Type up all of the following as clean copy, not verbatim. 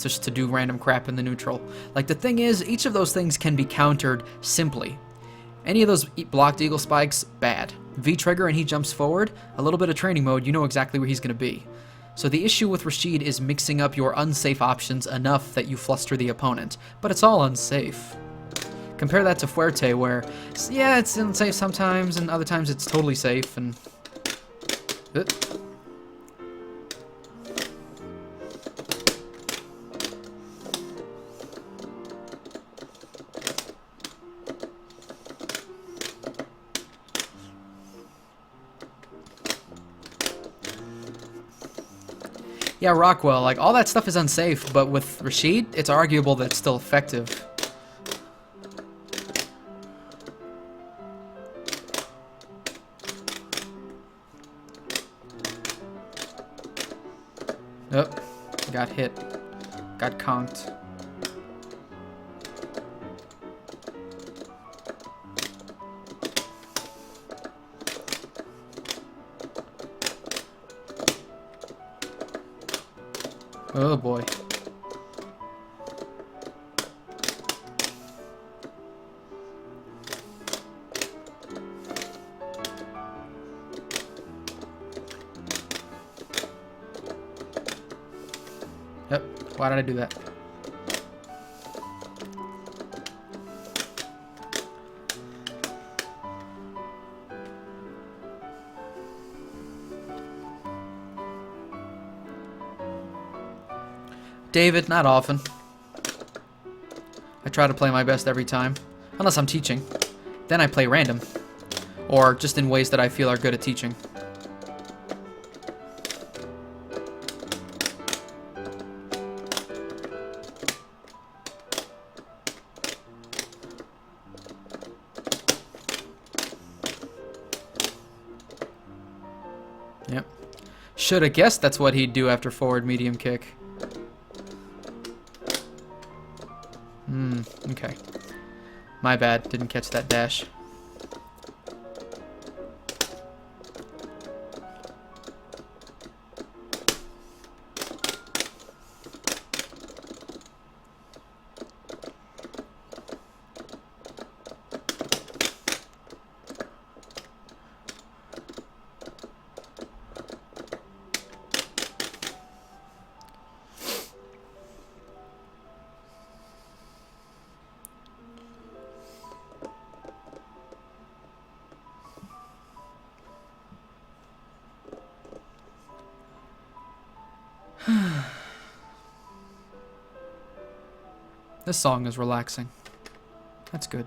just to do random crap in the neutral. Like, the thing is, each of those things can be countered simply. Any of those blocked eagle spikes, bad. V-trigger and he jumps forward, a little bit of training mode, you know exactly where he's going to be. So the issue with Rashid is mixing up your unsafe options enough that you fluster the opponent, but it's all unsafe. Compare that to Fuerte, where, yeah, it's unsafe sometimes, and other times it's totally safe, and... Yeah, Rockwell, like, all that stuff is unsafe, but with Rashid, it's arguable that it's still effective. Oh, got hit. Got conked. Oh boy. Yep. Why did I do that? David, not often. I try to play my best every time, unless I'm teaching. Then I play random, or just in ways that I feel are good at teaching. Yep. Should have guessed that's what he'd do after forward medium kick. Okay. My bad, didn't catch that dash. This song is relaxing. That's good.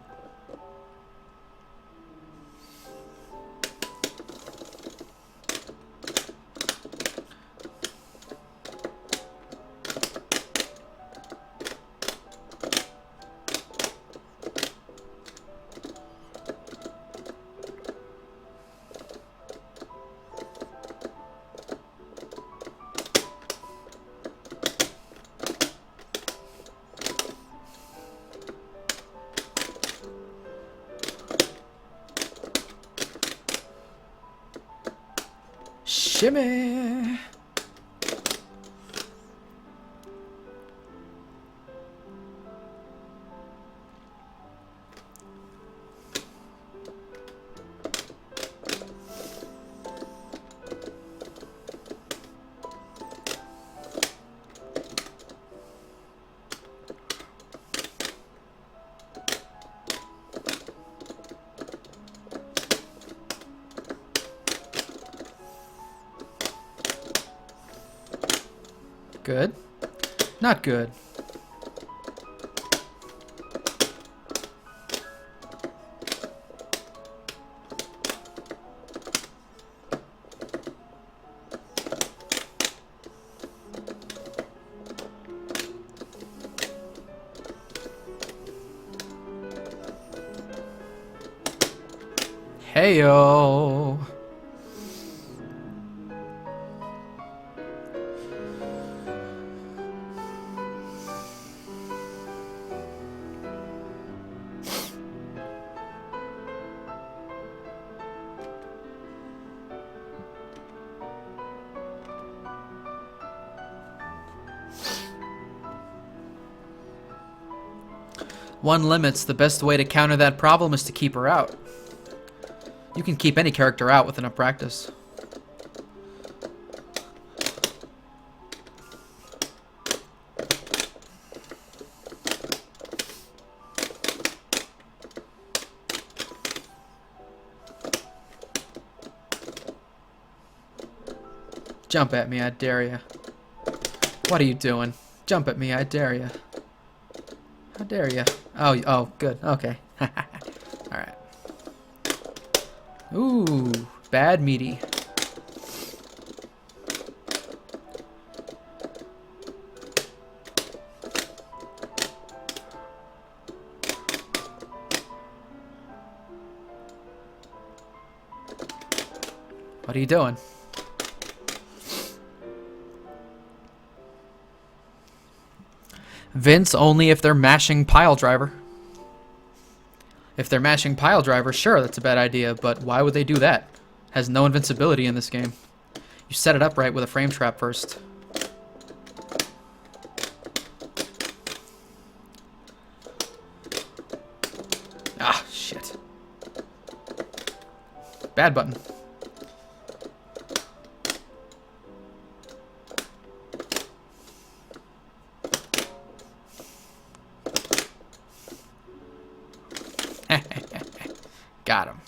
Shimmy! Good. Not good. Heyo. One limits, the best way to counter that problem is to keep her out. You can keep any character out with enough practice. Jump at me, I dare ya. What are you doing? Jump at me, I dare ya. How dare ya? Oh, good. Okay. Alright. Ooh, bad meaty. What are you doing? Vince only if they're mashing pile driver. If they're mashing pile driver, sure, that's a bad idea, but why would they do that? Has no invincibility in this game. You set it up right with a frame trap first. Ah, shit. Bad button. Got him.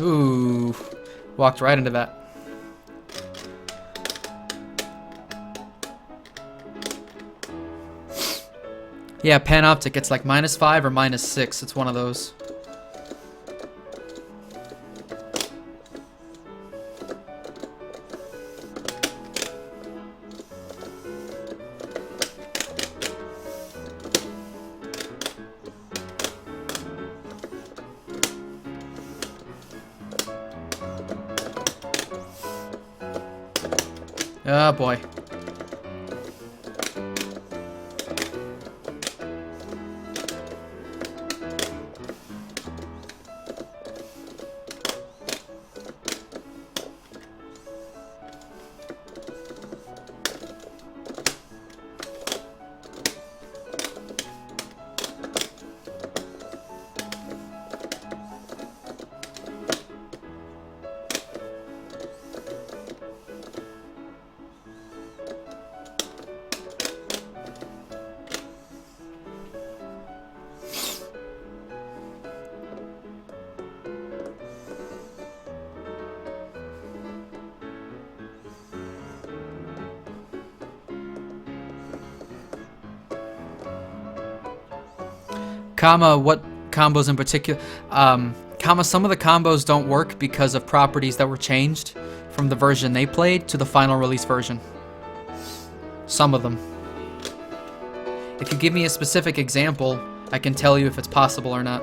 Ooh, walked right into that. Yeah, Panoptic, it's like -5 or -6. It's one of those. Oh boy. Comma, what combos in particular? Comma, some of the combos don't work because of properties that were changed from the version they played to the final release version. Some of them. If you give me a specific example, I can tell you if it's possible or not.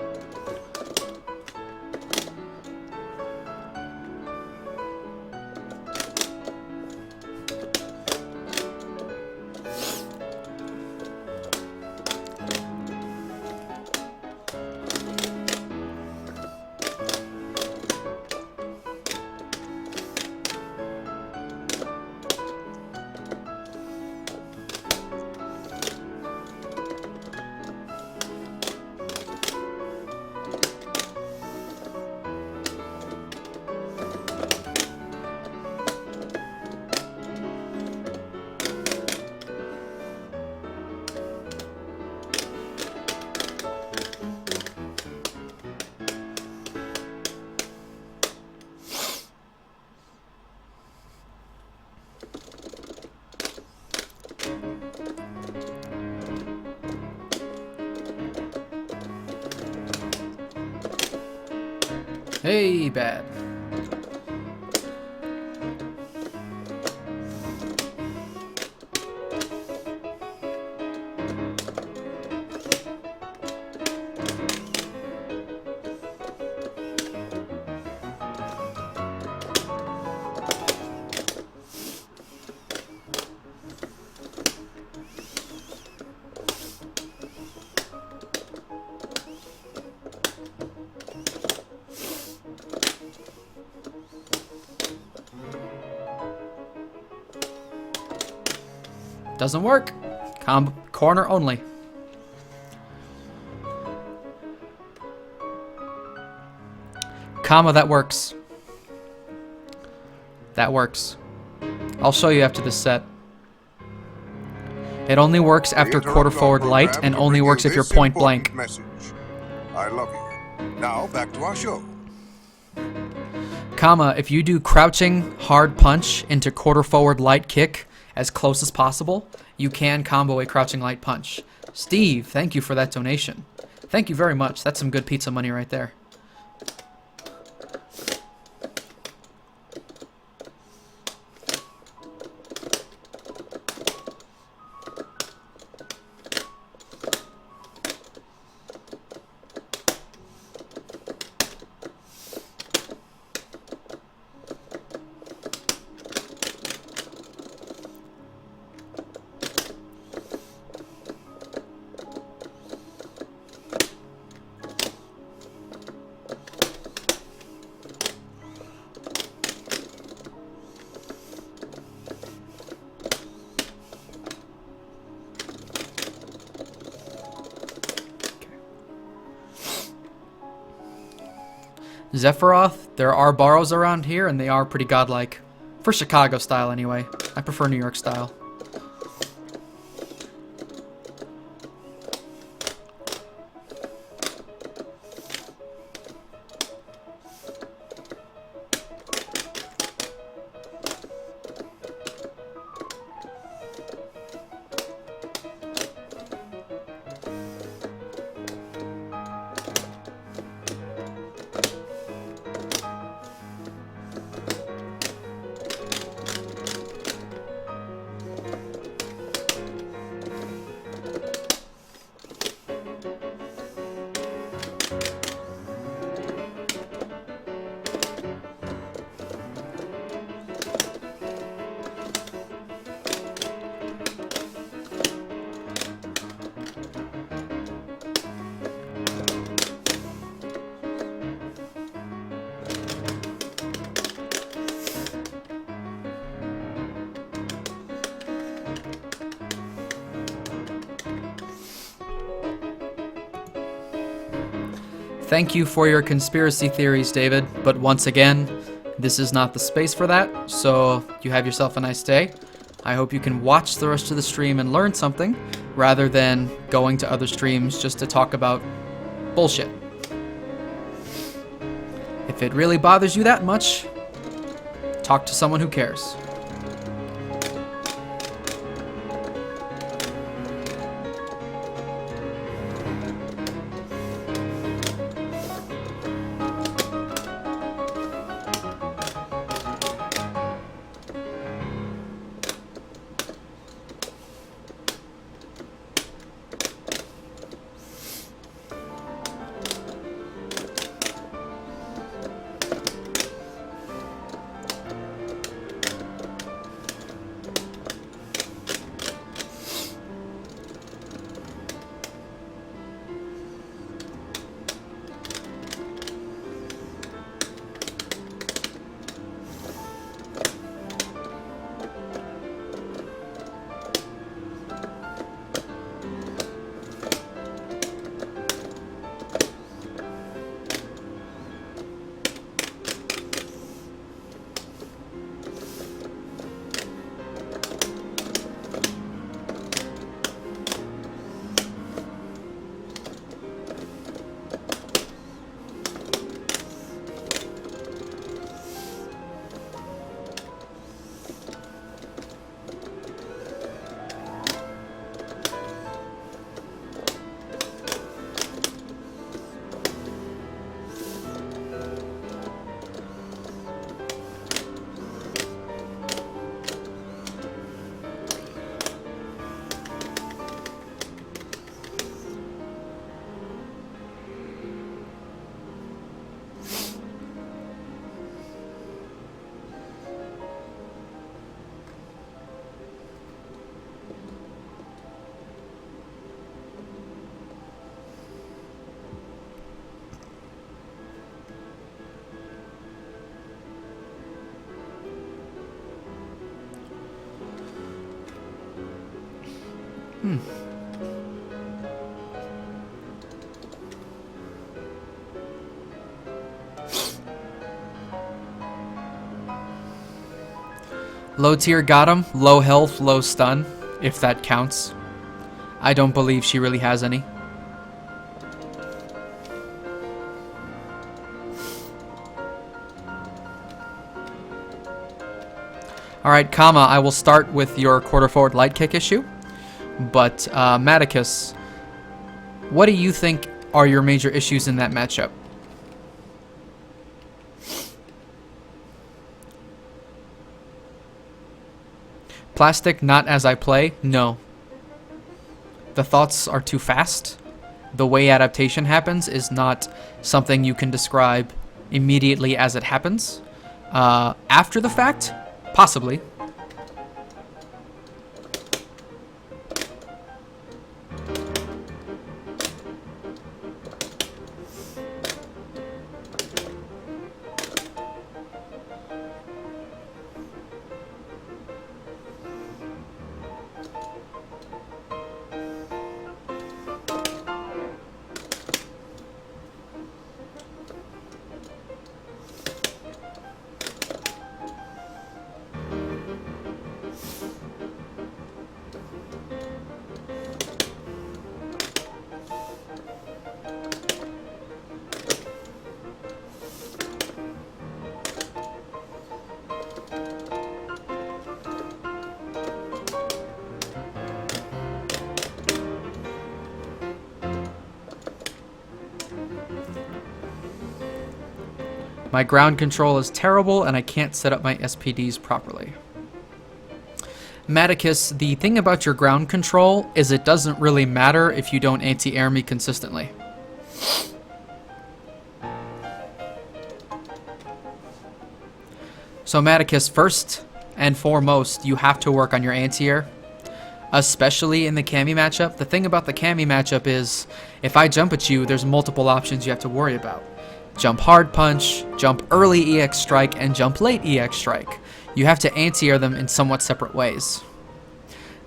Hey, bad. Doesn't work. Corner only. Comma, that works. That works. I'll show you after this set. It only works after quarter forward light and only works if you're point blank. Message. I love you. Now back to our show. Comma, if you do crouching hard punch into quarter forward light kick as close as possible, you can combo a crouching light punch. Steve, thank you for that donation. Thank you very much. That's some good pizza money right there. Zephyroth, there are borrows around here, and they are pretty godlike. For Chicago style, anyway. I prefer New York style. Thank you for your conspiracy theories, David, but once again, this is not the space for that, so you have yourself a nice day. I hope you can watch the rest of the stream and learn something, rather than going to other streams just to talk about bullshit. If it really bothers you that much, talk to someone who cares. Low tier got him. Low health, low stun, if that counts. I don't believe she really has any. Alright, Kama, I will start with your quarter forward light kick issue. But, Matticus, what do you think are your major issues in that matchup? Plastic, not as I play? No. The thoughts are too fast. The way adaptation happens is not something you can describe immediately as it happens. After the fact, possibly. My ground control is terrible, and I can't set up my SPDs properly. Matticus, the thing about your ground control is it doesn't really matter if you don't anti-air me consistently. So Matticus, first and foremost, you have to work on your anti-air, especially in the Cammy matchup. The thing about the Cammy matchup is, if I jump at you, there's multiple options you have to worry about. Jump hard punch, jump early EX strike, and jump late EX strike. You have to anti-air them in somewhat separate ways.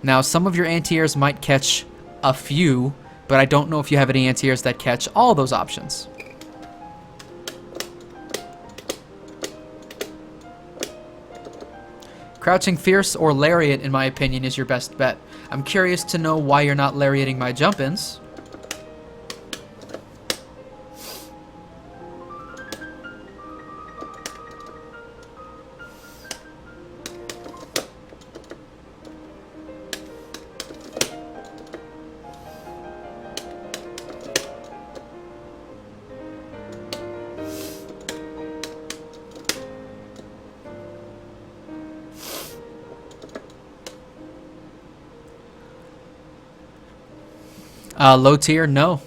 Now, some of your anti-airs might catch a few, but I don't know if you have any anti-airs that catch all those options. Crouching Fierce or Lariat, in my opinion, is your best bet. I'm curious to know why you're not lariating my jump-ins. Low tier? No.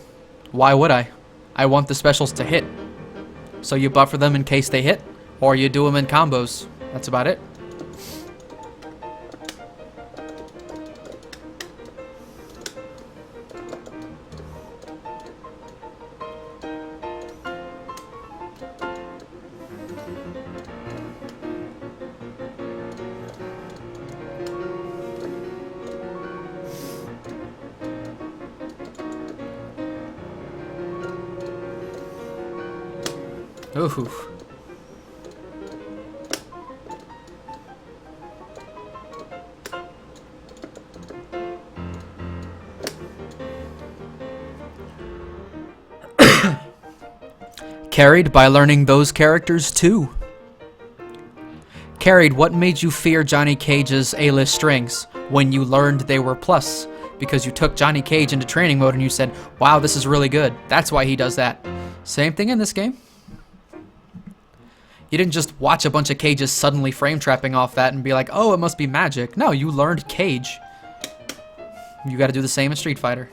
Why would I? I want the specials to hit. So you buffer them in case they hit, or you do them in combos. That's about it. Ooh. Carried by learning those characters too. Carried, what made you fear Johnny Cage's A-list strings when you learned they were plus? Because you took Johnny Cage into training mode and you said, wow, this is really good. That's why he does that. Same thing in this game. You didn't just watch a bunch of Cages suddenly frame trapping off that and be like, oh, it must be magic. No, you learned Cage. You gotta do the same in Street Fighter.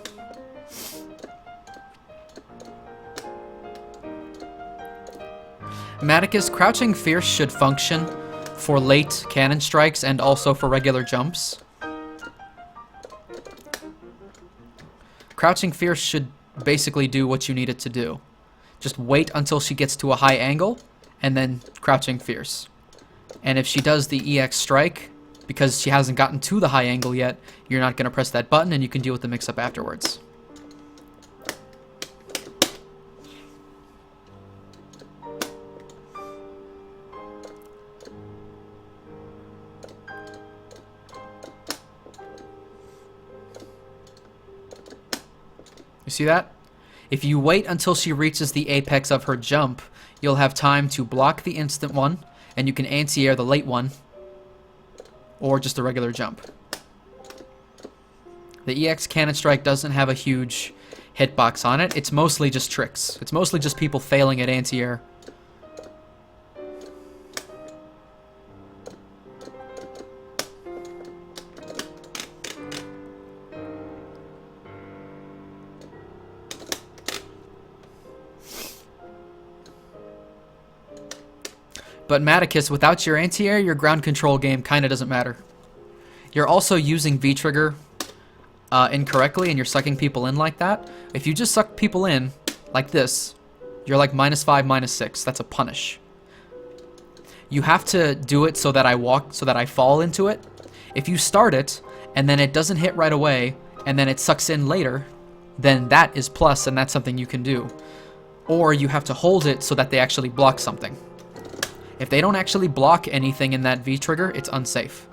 Matticus, Crouching Fierce should function for late cannon strikes and also for regular jumps. Crouching Fierce should basically do what you need it to do. Just wait until she gets to a high angle, and then Crouching Fierce. And if she does the EX strike because she hasn't gotten to the high angle yet, you're not going to press that button, and you can deal with the mix-up afterwards. You see that? If you wait until she reaches the apex of her jump, you'll have time to block the instant one, and you can anti-air the late one, or just a regular jump. The EX Cannon Strike doesn't have a huge hitbox on it. It's mostly just tricks. It's mostly just people failing at anti-air. But Matticus, without your anti-air, your ground control game kind of doesn't matter. You're also using V-trigger incorrectly, and you're sucking people in like that. If you just suck people in like this, you're like -5, -6. That's a punish. You have to do it so that I fall into it. If you start it, and then it doesn't hit right away, and then it sucks in later, then that is plus, and that's something you can do. Or you have to hold it so that they actually block something. If they don't actually block anything in that V-trigger, it's unsafe.